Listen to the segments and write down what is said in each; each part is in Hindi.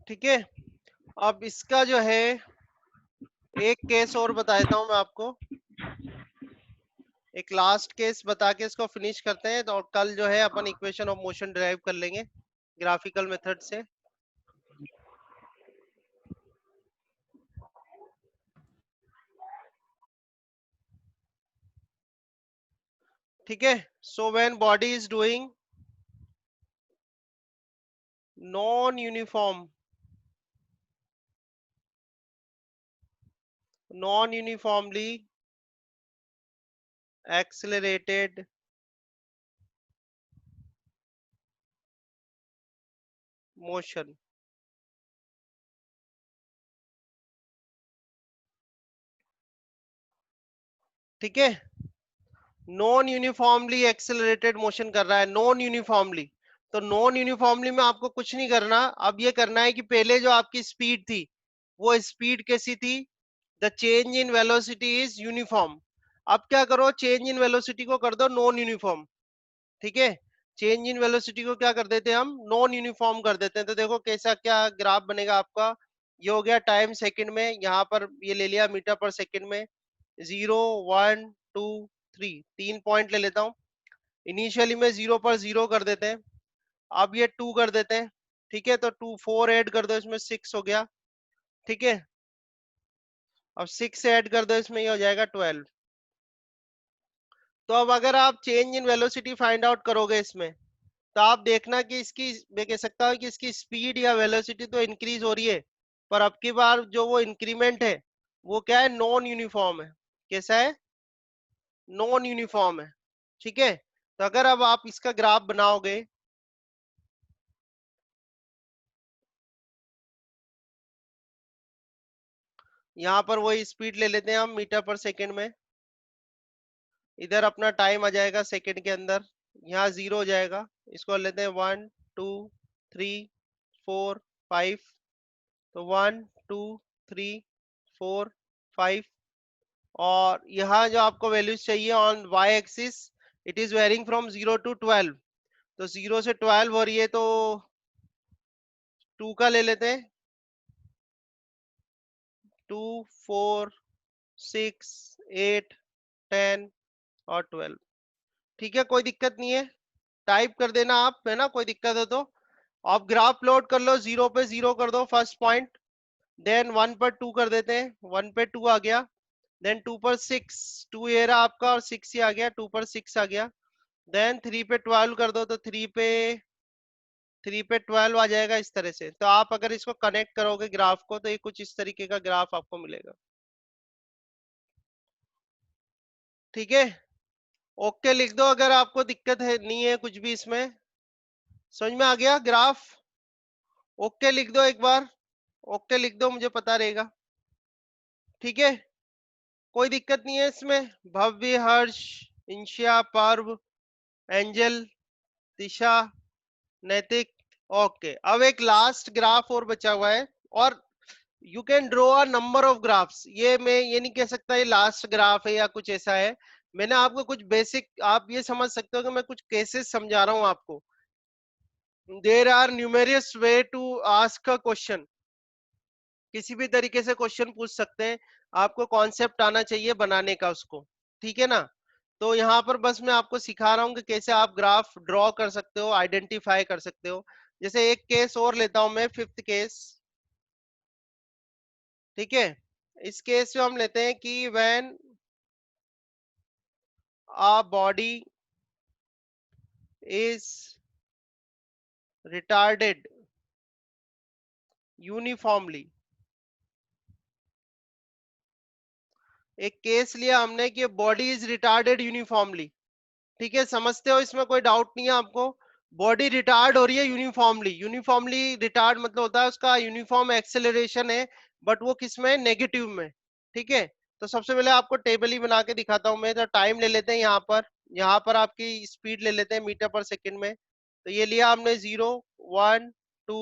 ठीक है, अब इसका जो है एक केस और बता देता हूं मैं आपको, एक लास्ट केस बता के इसको फिनिश करते हैं, तो कल जो है अपन इक्वेशन ऑफ मोशन डिराइव कर लेंगे ग्राफिकल मेथड से। ठीक है, so when body is doing non uniformly accelerated motion, ठीक है, नॉन यूनिफॉर्मली एक्सेलरेटेड मोशन कर रहा है, नॉन यूनिफॉर्मली। तो नॉन यूनिफॉर्मली में आपको कुछ नहीं करना, अब ये करना है कि पहले जो आपकी स्पीड थी वो स्पीड कैसी थी, the change in velocity is uniform. अब क्या करो, चेंज इन वेलोसिटी को कर दो नॉन यूनिफॉर्म। ठीक है, चेंज इन वेलोसिटी को क्या कर देते हैं हम, नॉन यूनिफॉर्म कर देते हैं। तो देखो कैसा क्या ग्राफ बनेगा आपका, ये हो गया टाइम सेकंड में, यहाँ पर ये ले लिया मीटर पर सेकंड में, 0 1 2 3, 3 पॉइंट ले लेता हूँ। इनिशियली में 0 पर 0 कर देते हैं, अब ये 2 कर देते हैं। ठीक है, तो 2 4 ऐड कर दो, इसमें 6 हो गया। ठीक है, अब 6 ऐड कर दो, इसमें ये हो जाएगा 12। तो अब अगर आप change in velocity find out करोगे इसमें, तो आप देखना कि इसकी, मैं कह सकता हूँ कि इसकी स्पीड या वेलोसिटी तो इंक्रीज हो रही है, पर अब की बार जो वो इंक्रीमेंट है वो क्या है, नॉन यूनिफॉर्म है। कैसा है, नॉन यूनिफॉर्म है। ठीक है, तो अगर अब आप इसका ग्राफ बनाओगे, यहाँ पर वही स्पीड ले लेते हैं हम मीटर पर सेकंड में, इधर अपना टाइम आ जाएगा सेकंड के अंदर, यहाँ 0 हो जाएगा, इसको लेते हैं 1 2 3 4 5। तो 1 2 3 4 5, और यहाँ जो आपको वैल्यूज चाहिए on Y axis, it is varying from 0 to 12। तो 0 से 12 हो रही है, तो 2 का ले लेते हैं, 2 4 6 8 10 और 12। ठीक है, कोई दिक्कत नहीं है, टाइप कर देना आप, है ना, कोई दिक्कत है तो। आप ग्राफ प्लॉट कर लो, 0 पे 0 कर दो फर्स्ट पॉइंट, देन 1 पर 2 कर देते हैं, 1 पे 2 आ गया, देन 2 पर 6, 2 ये रहा आपका और 6 ही आ गया, 2 पर 6 आ गया, देन 3 पे 12 कर दो, तो 3 पे 12 आ जाएगा इस तरह से। तो आप अगर इसको कनेक्ट करोगे ग्राफ को, तो ये कुछ इस तरीके का ग्राफ आपको मिलेगा। ठीक है, ओके लिख दो अगर आपको दिक्कत है, नहीं है कुछ भी इसमें, समझ में आ गया ग्राफ। ओके लिख दो एक बार, ओके लिख दो, मुझे पता रहेगा। ठीक है, कोई दिक्कत नहीं है इसमें। भव्य, हर्ष, इंशिया, पर्व, एंजल, दिशा, नैतिक। ओके, अब एक लास्ट ग्राफ और बचा हुआ है, और you can draw a number of graphs. ये मैं ये नहीं कह सकता ये लास्ट ग्राफ है या कुछ ऐसा है, मैंने आपको कुछ बेसिक, आप ये समझ सकते हो कि मैं कुछ केसेस समझा रहा हूं आपको। There are numerous way to ask a question, किसी भी तरीके से क्वेश्चन पूछ सकते हैं, आपको कॉन्सेप्ट आना चाहिए बनाने का उसको। ठीक है ना, तो यहाँ पर बस मैं आपको सिखा रहा हूँ कि कैसे आप ग्राफ ड्रॉ कर सकते हो, आइडेंटिफाई कर सकते हो। जैसे एक केस और लेता हूं मैं, फिफ्थ केस। ठीक है, इस केस में हम लेते हैं कि when a body is retarded uniformly। एक केस लिया हमने कि बॉडी इज रिटार्डेड यूनिफॉर्मली। ठीक है, समझते हो, इसमें कोई डाउट नहीं है आपको। बॉडी रिटार्ड हो रही है यूनिफॉर्मली, यूनिफॉर्मली रिटार्ड मतलब होता है उसका यूनिफॉर्म एक्सेलरेशन है, बट वो किस में, नेगेटिव में। ठीक है, तो सबसे पहले आपको टेबल ही बना के दिखाता हूं मैं। तो टाइम ले लेते हैं यहाँ पर आपकी स्पीड ले लेते हैं मीटर पर सेकंड में। तो ये लिया हमने 0 1 2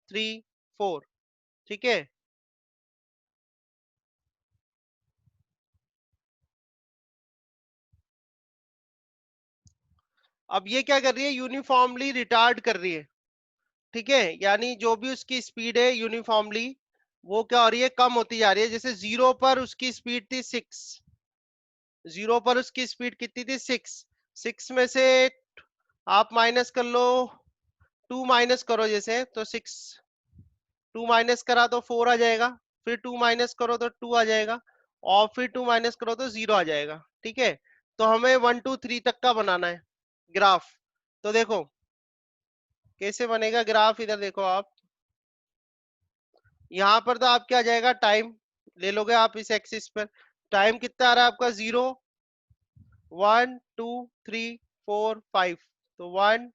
3 4। ठीक है, अब ये क्या कर रही है, यूनिफॉर्मली रिटार्ड कर रही है। ठीक है, यानी जो भी उसकी स्पीड है यूनिफॉर्मली वो क्या हो रही है, कम होती जा रही है। जैसे 0 पर उसकी स्पीड थी 6, 0 पर उसकी स्पीड कितनी थी 6, 6 में से आप माइनस कर लो, 2 माइनस करो जैसे तो 6, 2 माइनस करा तो 4 आ जाएगा, फिर 2 माइनस करो तो 2 आ जाएगा, और फिर 2 माइनस करो तो 0 आ जाएगा। ठीक है, तो हमें 1 2 3 तक का बनाना है ग्राफ। तो देखो कैसे बनेगा ग्राफ, इधर देखो आप, यहाँ पर तो आप क्या आ जाएगा, टाइम ले लोगे आप इस एक्सिस पर। टाइम कितना आ रहा है आपका, 0 1 2 3 4 5, तो 1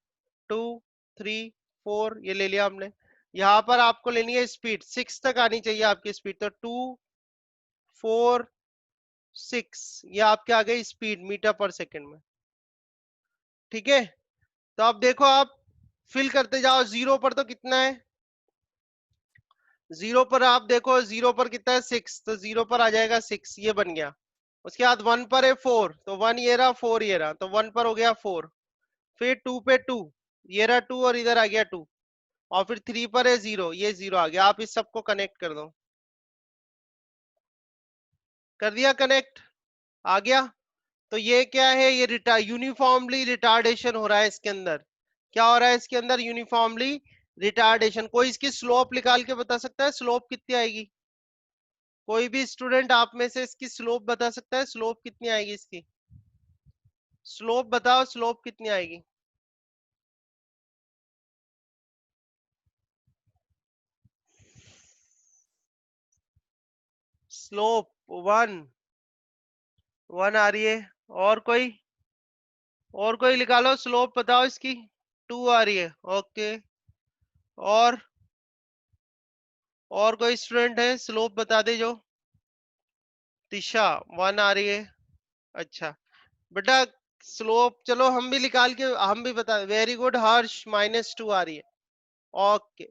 2 3 4 ये ले लिया हमने। यहाँ पर आपको लेनी है स्पीड, 6 तक आनी चाहिए आपकी स्पीड, तो 2 4 6 ये आपके आ गई स्पीड मीटर पर सेकंड में। ठीक है, तो अब देखो आप फिल करते जाओ, 0 पर तो कितना है, 0 पर आप देखो, 0 पर कितना है 6, तो 0 पर आ जाएगा 6, ये बन गया। उसके बाद 1 पर है 4, तो 1 ये रहा, 4 ये रहा, तो 1 पर हो गया 4। फिर 2 पे 2, ये रहा 2 और इधर आ गया 2, और फिर 3 पर है 0, ये 0 आ गया। आप इस सबको कनेक्ट कर दो, कर दिया कनेक्ट, आ गया। तो ये क्या है, ये यूनिफॉर्मली रिटार्डेशन हो रहा है इसके अंदर। क्या हो रहा है इसके अंदर, यूनिफॉर्मली रिटार्डेशन। कोई इसकी स्लोप निकाल के बता सकता है, स्लोप कितनी आएगी? कोई भी स्टूडेंट आप में से इसकी स्लोप बता सकता है, स्लोप कितनी आएगी इसकी? स्लोप बताओ, स्लोप कितनी आएगी? स्लोप 1, 1 आ रही है। और कोई, और कोई निकालो स्लोप बताओ इसकी। 2 आ रही है, ओके। और और कोई स्टूडेंट है स्लोप बता दे जो। दिशा 1 आ रही है, अच्छा। बेटा स्लोप चलो हम भी निकाल के हम भी बता, वेरी गुड हर्ष, -2 आ रही है, ओके।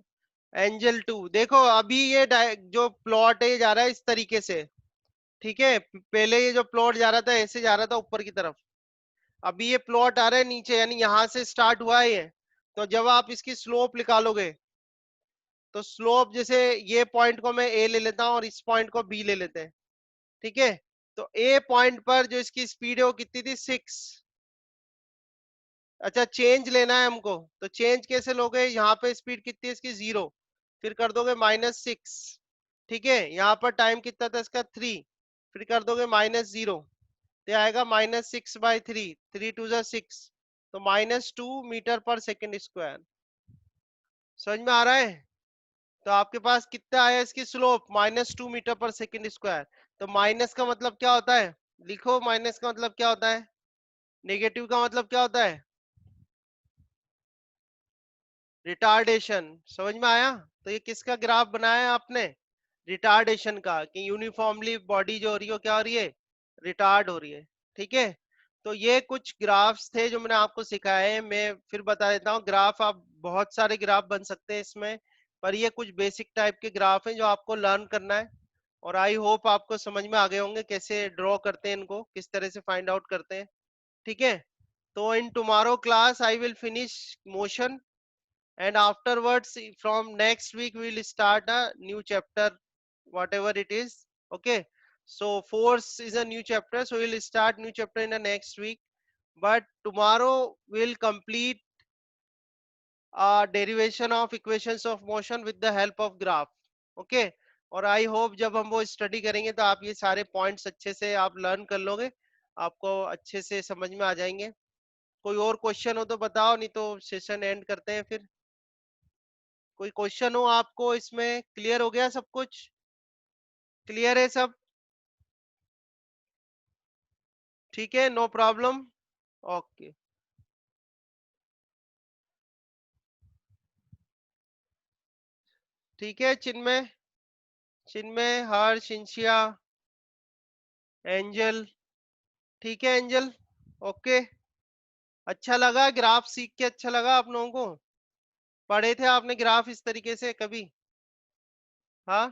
एंजल 2, देखो अभी ये जो प्लॉट है ये जा रहा है इस तरीके से। ठीक है, पहले ये जो प्लॉट जा रहा था ऐसे जा रहा था ऊपर की तरफ, अभी ये प्लॉट आ रहा है नीचे, यानी यहां से स्टार्ट हुआ है ये। तो जब आप इसकी स्लोप निकालोगे, तो स्लोप जैसे ये पॉइंट को मैं ए ले लेता हूँ और इस पॉइंट को बी ले लेते हैं। ठीक है, तो ए पॉइंट पर जो इसकी स्पीड है वो कितनी थी 6। अच्छा चेंज लेना है हमको, तो चेंज कैसे लोगे, यहाँ पे स्पीड कितनी है इसकी 0, फिर कर दोगे -6। ठीक है, यहाँ पर टाइम कितना था इसका 3, फिर कर दोगे -0, तो आएगा -6/3, 3 2 जा 6, तो -2 मीटर पर सेकेंड स्क्वायर। समझ में आ रहा है? तो आपके पास कितना आया इसकी स्लोप, -2 मीटर पर सेकेंड स्क्वायर। तो माइनस का मतलब क्या होता है, लिखो, माइनस का मतलब क्या होता है, नेगेटिव का मतलब क्या होता है, रिटार्डेशन। समझ में आया? तो ये किसका ग्राफ बनाया है आपने, रिटार्डेशन का, कि यूनिफॉर्मली बॉडी जो हो रही है वो क्या हो रही है, रिटार्ड हो रही है। ठीक है, तो ये कुछ ग्राफ्स थे जो मैंने आपको सिखाए हैं। मैं फिर बता देता हूँ, ग्राफ आप बहुत सारे ग्राफ बन सकते हैं इसमें, पर ये कुछ बेसिक टाइप के ग्राफ हैं जो आपको लर्न करना है। और आई होप आपको समझ में आ गए होंगे कैसे ड्रॉ करते हैं इनको, किस तरह से फाइंड आउट करते हैं। ठीक है, तो in tomorrow class I will finish motion, and afterwards from next week we will start a new chapter, whatever it is. Okay, so force is a new chapter, so we'll start new chapter in the next week. But tomorrow we'll complete derivation of equations of motion with the help of graph. Okay, और आई होप जब हम वो स्टडी करेंगे तो आप ये सारे पॉइंट्स अच्छे से आप लर्न कर लोगे, आपको अच्छे से समझ में आ जाएंगे। कोई और क्वेश्चन हो तो बताओ, नहीं तो सेशन एंड करते हैं फिर। कोई क्वेश्चन हो आपको इसमें, क्लियर हो गया सब कुछ, क्लियर है सब? ठीक है, नो प्रॉब्लम, ओके। ठीक है, चिन्मय, चिन्मय, हर्ष, इंशिया, एंजल, ठीक है एंजल, ओके। अच्छा लगा ग्राफ सीख के, अच्छा लगा आप लोगों को? पढ़े थे आपने ग्राफ इस तरीके से कभी? हाँ,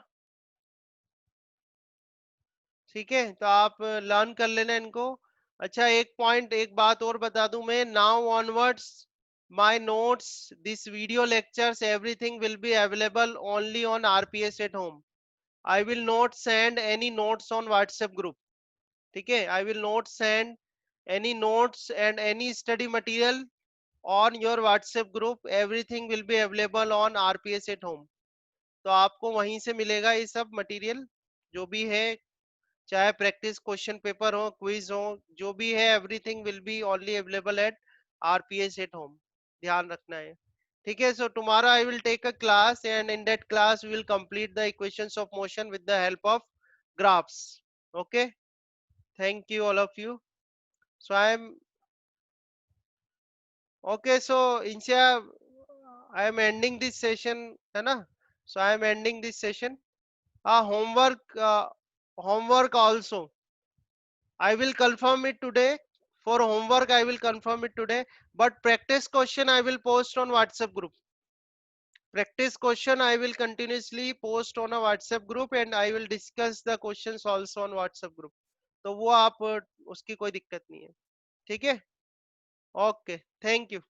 ठीक है, तो आप लर्न कर लेना इनको। अच्छा एक पॉइंट, एक बात और बता दूं मैं, now onwards my notes, this video lectures, everything will be available only on RPS at home. I will not send any notes on WhatsApp group. ठीक है, I will not send any notes and any study material on your WhatsApp group. Everything will be available on RPS at home. तो आपको वहीं से मिलेगा ये सब मटेरियल जो भी है, चाहे प्रैक्टिस क्वेश्चन पेपर हो, क्विज हो, जो भी है, everything will be only available at RPS at home. ध्यान रखना है. ठीक है. So tomorrow I will take a class and in that class we will complete the equations of motion with the help of graphs. Okay. Thank you all of you. So I am okay. So इंशा I am ending this session, है ना. सो I am ending this session. Homework, homework also I will confirm it today. For homework I will confirm it today, but practice question I will post on WhatsApp group. Practice question I will continuously post on a WhatsApp group and I will discuss the questions also on WhatsApp group. तो वो आप उसकी कोई दिक्कत नहीं है. ठीक है. ओके. Thank you.